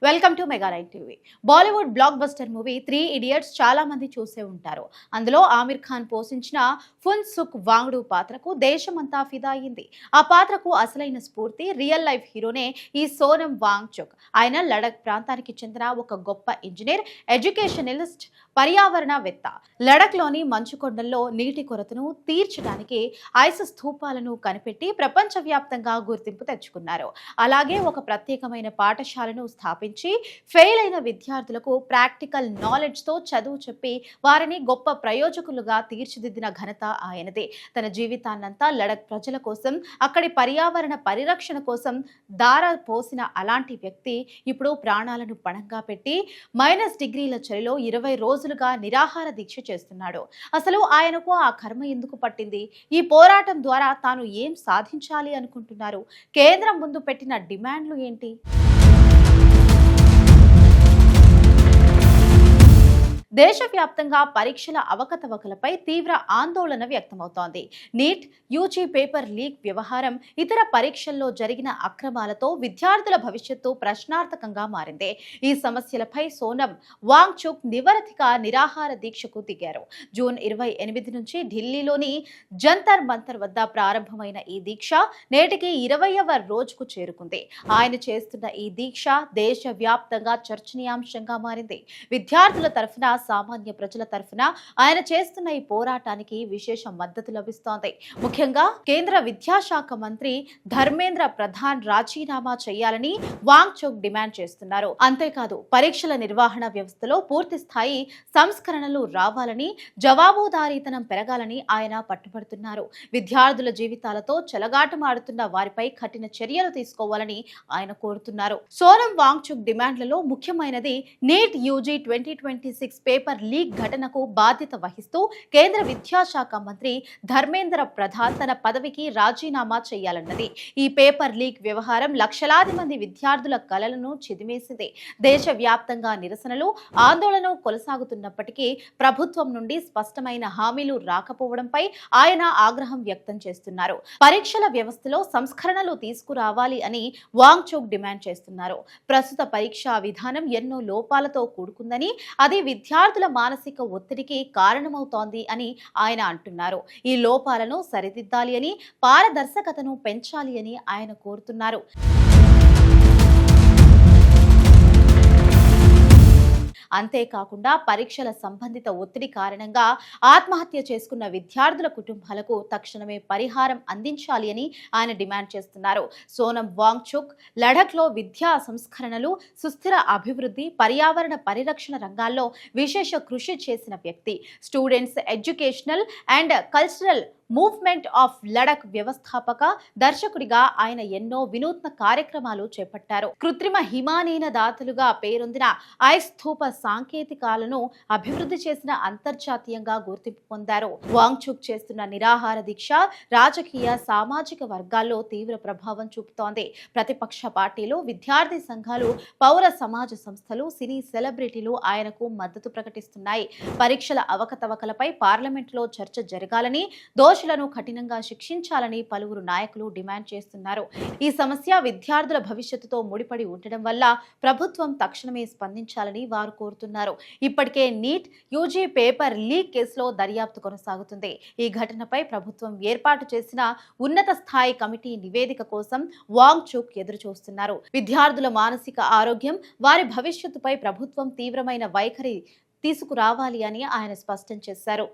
Welcome to mega night TV. Bollywood block buster movie 3 idiots చాలా మంది చూసే ఉంటారు. అందులో ఆమిర్ ఖాన్ పోషించిన ఫున్ సుక్ వాంగ్డు పాత్రకు దేశమంతా ఫిదా అయింది. ఆ పాత్రకు అసలైన స్ఫూర్తి రియల్ లైఫ్ హీరోనే ఈ సోనం వాంగ్చుక్. ఆయన లడక్ ప్రాంతానికి చెందిన ఒక గొప్ప ఇంజనీర్, ఎడ్యుకేషనలిస్ట్, పర్యావరణవేత్త. లడఖ్లోని మంచుకొండల్లో నీటి కొరతను తీర్చడానికి ఐస్ స్థూపాలను కనిపెట్టి ప్రపంచవ్యాప్తంగా గుర్తింపు తెచ్చుకున్నారు. అలాగే ఒక ప్రత్యేకమైన పాఠశాలను స్థాపించి ఫెయిల్ అయిన విద్యార్థులకు ప్రాక్టికల్ నాలెడ్జ్ తో చదువు చెప్పి వారిని గొప్ప ప్రయోజకులుగా తీర్చిదిద్దిన ఘనత ఆయనదే. తన జీవితాన్నంతా లడక్ ప్రజల కోసం, అక్కడి పర్యావరణ పరిరక్షణ కోసం దార పోసిన అలాంటి వ్యక్తి ఇప్పుడు ప్రాణాలను పణంగా పెట్టి -డిగ్రీల చలిలో 20 రోజులుగా నిరాహార దీక్ష చేస్తున్నాడు. అసలు ఆయనకు ఆ కర్మ ఎందుకు పట్టింది? ఈ పోరాటం ద్వారా తాను ఏం సాధించాలి అనుకుంటున్నారు? కేంద్రం ముందు పెట్టిన డిమాండ్లు ఏంటి? దేశవ్యాప్తంగా పరీక్షల అవకతవకలపై తీవ్ర ఆందోళన వ్యక్తమవుతోంది. నీట్, యూజీ పేపర్ లీక్ వ్యవహారం, ఇతర పరీక్షల్లో జరిగిన అక్రమాలతో విద్యార్థుల భవిష్యత్తు ప్రశ్నార్థకంగా మారింది. ఈ సమస్యలపై సోనం వాంగ్చుక్ నిరవధిక నిరాహార దీక్షకు దిగారు. జూన్ 28 నుంచి ఢిల్లీలోని జంతర్ మంతర్ వద్ద ప్రారంభమైన ఈ దీక్ష నేటికి 20వ రోజుకు చేరుకుంది. ఆయన చేస్తున్న ఈ దీక్ష దేశవ్యాప్తంగా చర్చనీయాంశంగా మారింది. విద్యార్థుల తరఫున, సామాన్య ప్రజల తరఫున ఆయన చేస్తున్న ఈ పోరాటానికి విశేష మద్దతు లభిస్తోంది. ముఖ్యంగా కేంద్ర విద్యాశాఖ మంత్రి ధర్మేంద్ర ప్రధాన్ రాజీనామా చేయాలని వాంగ్చుక్ డిమాండ్ చేస్తున్నారు. అంతేకాదు పరీక్షల నిర్వహణ వ్యవస్థలో పూర్తి స్థాయి సంస్కరణలు రావాలని, జవాబుదారీతనం పెరగాలని ఆయన పట్టుబడుతున్నారు. విద్యార్థుల జీవితాలతో చెలగాటమాడుతున్న వారిపై కఠిన చర్యలు తీసుకోవాలని ఆయన కోరుతున్నారు. సోనం వాంగ్చుక్ డిమాండ్లలో ముఖ్యమైనది నీట్ యూజీ 2026 పేపర్ లీక్ ఘటనకు బాధ్యత వహిస్తూ కేంద్ర విద్యాశాఖ మంత్రి ధర్మేంద్ర ప్రధాన్ తన పదవికి రాజీనామా చేయాలన్నది. ఈ పేపర్ లీక్ వ్యవహారం లక్షలాది మంది విద్యార్థుల కలలను చిదిమేసింది. దేశవ్యాప్తంగా నిరసనలు, ఆందోళన కొనసాగుతున్నప్పటికీ ప్రభుత్వం నుండి స్పష్టమైన హామీలు రాకపోవడంపై ఆయన ఆగ్రహం వ్యక్తం చేస్తున్నారు. పరీక్షల వ్యవస్థలో సంస్కరణలు తీసుకురావాలి అని వాంగ్చుక్ డిమాండ్ చేస్తున్నారు. ప్రస్తుత పరీక్షా విధానం ఎన్నో లోపాలతో కూడుకుందని, అది విద్యార్థుల మానసిక ఒత్తిడికి కారణమవుతోంది అని ఆయన అంటున్నారు. ఈ లోపాలను సరిదిద్దాలి అని, పారదర్శకతను పెంచాలి అని ఆయన కోరుతున్నారు. అంతేకాకుండా పరీక్షల సంబంధిత ఒత్తిడి కారణంగా ఆత్మహత్య చేసుకున్న విద్యార్థుల కుటుంబాలకు తక్షణమే పరిహారం అందించాలి అని ఆయన డిమాండ్ చేస్తున్నారు. సోనం వాంగ్చుక్ లడఖ్లో విద్యా సంస్కరణలు, సుస్థిర అభివృద్ధి, పర్యావరణ పరిరక్షణ రంగాల్లో విశేష కృషి చేసిన వ్యక్తి. Students educational and cultural movement of Ladakh వ్యవస్థాపక దర్శకుడిగా ఆయన ఎన్నో వినూత్న కార్యక్రమాలు చేపట్టారు. కృత్రిమ హిమానీన దాతలుగా పేరొందిన ఐస్ స్థూప సాంకేతికాలను అభివృద్ధి చేసిన అంతర్జాతీయంగా గుర్తింపు పొందారు. వాంగ్చుక్ చేస్తున్న నిరాహార దీక్ష రాజకీయ, సామాజిక వర్గాల్లో తీవ్ర ప్రభావం చూపుతోంది. ప్రతిపక్ష పార్టీలు, విద్యార్థి సంఘాలు, పౌర సమాజ సంస్థలు, సినీ సెలబ్రిటీలు ఆయనకు మద్దతు ప్రకటిస్తున్నాయి. పరీక్షల అవకతవకలపై పార్లమెంట్లో చర్చ జరగాలని, దోషులను కఠినంగా శిక్షించాలని పలువురు నాయకులు డిమాండ్ చేస్తున్నారు. ఈ సమస్య విద్యార్థుల భవిష్యత్తుతో ముడిపడి ఉండడం వల్ల ప్రభుత్వం తక్షణమే స్పందించాలని వారు కోరుతున్నారు. ఇప్పటికే నీట్, యూజీ పేపర్ లీక్ కేసులో దర్యాప్తు కొనసాగుతుంది. ఈ ఘటనపై ప్రభుత్వం ఏర్పాటు చేసిన ఉన్నత స్థాయి కమిటీ నివేదిక కోసం వాంగ్చుక్ ఎదురు చూస్తున్నారు. విద్యార్థుల మానసిక ఆరోగ్యం, వారి భవిష్యత్తుపై ప్రభుత్వం తీవ్రమైన వైఖరి తీసుకురావాలి అని ఆయన స్పష్టం చేశారు.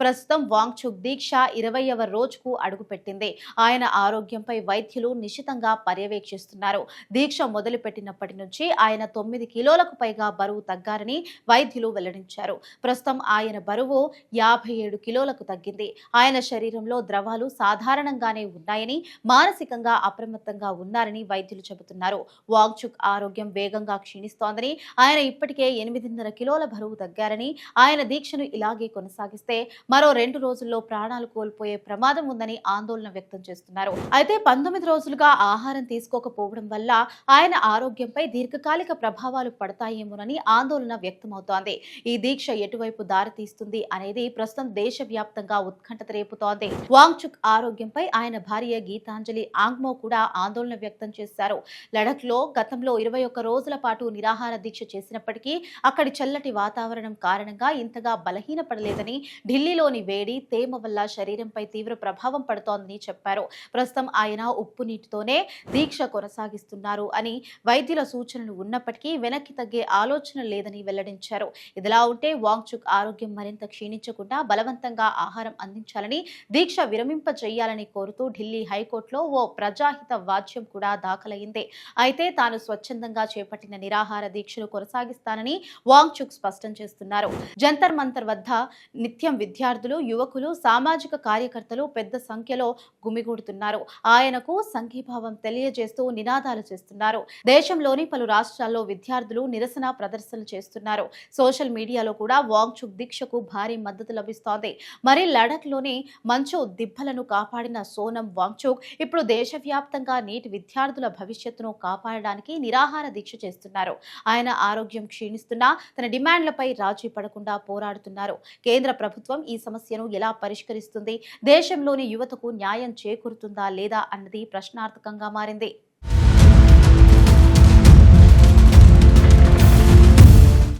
ప్రస్తుతం వాంగ్చుక్ దీక్ష 20వ రోజుకు అడుగుపెట్టింది. ఆయన ఆరోగ్యంపై వైద్యులు నిశితంగా పర్యవేక్షిస్తున్నారు. దీక్ష మొదలుపెట్టినప్పటి నుంచి ఆయన 9 కిలోలకు పైగా బరువు తగ్గారని వైద్యులు వెల్లడించారు. ప్రస్తుతం ఆయన బరువు 57 కిలోలకు తగ్గింది. ఆయన శరీరంలో ద్రవాలు సాధారణంగానే ఉన్నాయని, మానసికంగా అప్రమత్తంగా ఉన్నారని వైద్యులు చెబుతున్నారు. వాంగ్చుక్ ఆరోగ్యం వేగంగా క్షీణిస్తోందని, ఆయన ఇప్పటికే 8.5 కిలోల బరువు తగ్గారని, ఆయన దీక్షను ఇలాగే కొనసాగిస్తే మరో 2 రోజుల్లో ప్రాణాలు కోల్పోయే ప్రమాదం ఉందని ఆందోళన వ్యక్తం చేస్తున్నారు. అయితే 19 రోజులుగా ఆహారం తీసుకోకపోవడం వల్ల ఆయన ఆరోగ్యంపై దీర్ఘకాలిక ప్రభావాలు పడతాయేమోనని ఆందోళన వ్యక్తమవుతోంది. ఈ దీక్ష ఎటువైపు దారితీస్తుంది అనేది ప్రస్తుతం దేశవ్యాప్తంగా ఉత్కంఠత రేపుతోంది. వాంగ్చుక్ ఆరోగ్యంపై ఆయన భార్య గీతాంజలి ఆంగ్మో కూడా ఆందోళన వ్యక్తం చేశారు. లడఖ్లో గతంలో 21 రోజుల పాటు నిరాహార దీక్ష చేసినప్పటికీ అక్కడి చల్లటి వాతావరణం కారణంగా ఇంతగా బలహీనపడలేదని, ఢిల్లీలోని వేడి, తేమ వల్ల శరీరంపై తీవ్ర ప్రభావం పడుతోందని చెప్పారు. ప్రస్తుతం ఆయన ఉప్పు నీటితోనే దీక్ష కొనసాగిస్తున్నారు అని వైద్యుల సూచనలు ఉన్నప్పటికీ వెనక్కి తగ్గే ఆలోచన లేదని వెల్లడించారు. ఇదిలా ఉంటే వాంగ్చుక్ ఆరోగ్యం మరింత క్షీణించకుండా బలవంతంగా ఆహారం అందించాలని, దీక్ష విరమింపజేయాలని కోరుతూ ఢిల్లీ హైకోర్టులో ఓ ప్రజాహిత వాద్యం కూడా దాఖలైంది. అయితే తాను స్వచ్ఛందంగా చేపట్టిన నిరాహార దీక్షను కొనసాగిస్తానని వాంగ్చుక్ స్పష్టం చేస్తున్నారు. జంతర్ మంతర్ వద్ద నిత్యం విద్యార్థులు, యువకులు, సామాజిక కార్యకర్తలు పెద్ద సంఖ్యలో గుమిగూడుతున్నారు. ఆయనకు సంఘీభావం తెలియజేస్తూ నినాదాలు చేస్తున్నారు. దేశంలోని పలు రాష్ట్రాల్లో విద్యార్థులు నిరసన ప్రదర్శనలు చేస్తున్నారు. సోషల్ మీడియాలో కూడా వాంగ్చుక్ దీక్షకు భారీ మద్దతు లభిస్తోంది. మరి లడఖ్లోని మంచు దిబ్బలను కాపాడిన సోనం వాంగ్చుక్ ఇప్పుడు దేశవ్యాప్తంగా నీటి విద్యార్థుల భవిష్యత్తును కాపాడడానికి నిరాహార దీక్ష చేస్తున్నారు. ఆయన ఆరోగ్యం క్షీణిస్తున్నా తన డిమాండ్లపై రాజీ పడకుండా పోరాడుతున్నారు. కేంద్ర ప్రభుత్వం ఈ సమస్యను ఎలా పరిష్కరిస్తుంది? దేశంలోని యువతకు న్యాయం చేకూరుతుందా లేదా అన్నది ప్రశ్నార్థకంగా మారింది.